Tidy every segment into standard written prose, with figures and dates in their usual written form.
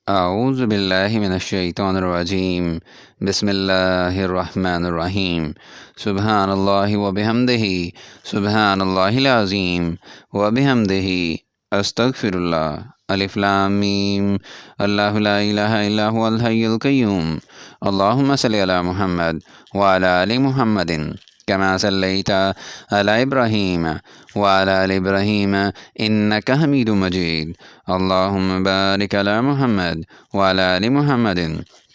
اعوذ باللہ من الشیطان الرجیم بسم اللہ الرحمن الرحیم سبحان اللہ وبحمدہ سبحان اللہ العظیم وبحمدہ استغفر اللہ الف لام میم اللہ لا الہ الا هو الحی القیوم اللہم صلی علی محمد وعلی آل محمد كما صليت على إبراهيم وعلى آل إبراهيم إنك حميد مجيد اللهم بارك على محمد وعلى آل محمد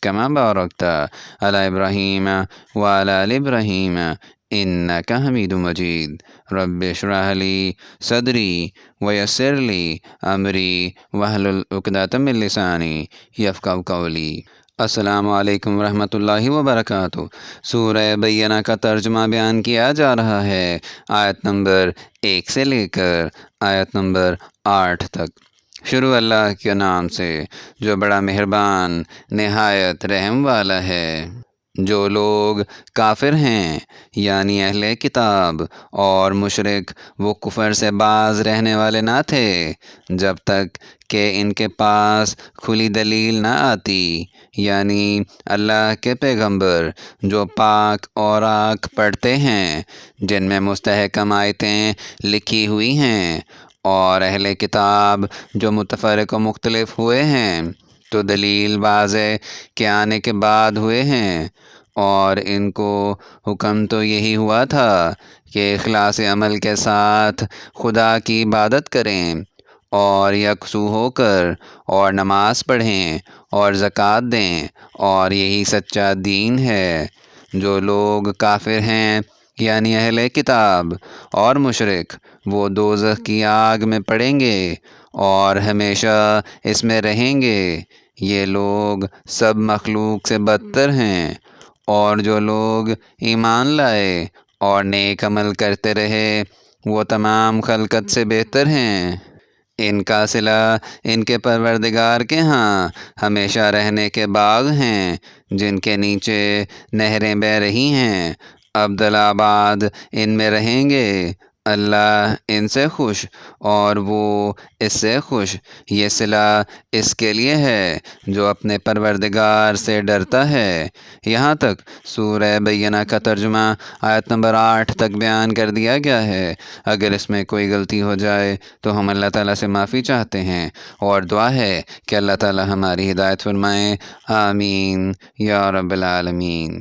كما باركت على إبراهيم وعلى آل إبراهيم إنك حميد مجيد رب اشرح لي صدري ويسر لي أمري واحلل عقدة من لساني يفقهوا قولي۔ السلام علیکم ورحمۃ اللہ وبرکاتہ۔ سورہ بینہ کا ترجمہ بیان کیا جا رہا ہے آیت نمبر 1 سے لے کر آیت نمبر 8 تک۔ شروع اللہ کے نام سے جو بڑا مہربان نہایت رحم والا ہے۔ جو لوگ کافر ہیں یعنی اہل کتاب اور مشرک، وہ کفر سے باز رہنے والے نہ تھے جب تک کہ ان کے پاس کھلی دلیل نہ آتی، یعنی اللہ کے پیغمبر جو پاک اوراق پڑھتے ہیں جن میں مستحکم آیتیں لکھی ہوئی ہیں، اور اہل کتاب جو متفرق و مختلف ہوئے ہیں تو دلیل واضح کے آنے کے بعد ہوئے ہیں، اور ان کو حکم تو یہی ہوا تھا کہ اخلاص عمل کے ساتھ خدا کی عبادت کریں اور یکسو ہو کر اور نماز پڑھیں اور زکوٰۃ دیں، اور یہی سچا دین ہے۔ جو لوگ کافر ہیں یعنی اہل کتاب اور مشرک، وہ دوزخ کی آگ میں پڑیں گے اور ہمیشہ اس میں رہیں گے۔ یہ لوگ سب مخلوق سے بدتر ہیں، اور جو لوگ ایمان لائے اور نیک عمل کرتے رہے وہ تمام خلقت سے بہتر ہیں۔ ان کا صلہ ان کے پروردگار کے ہاں ہمیشہ رہنے کے باغ ہیں جن کے نیچے نہریں بہہ رہی ہیں، ابدالآباد ان میں رہیں گے۔ اللہ ان سے خوش اور وہ اس سے خوش۔ یہ صلہ اس کے لیے ہے جو اپنے پروردگار سے ڈرتا ہے۔ یہاں تک سورہ بینہ کا ترجمہ آیت نمبر 8 تک بیان کر دیا گیا ہے۔ اگر اس میں کوئی غلطی ہو جائے تو ہم اللہ تعالیٰ سے معافی چاہتے ہیں، اور دعا ہے کہ اللہ تعالیٰ ہماری ہدایت فرمائے۔ آمین یا رب العالمین۔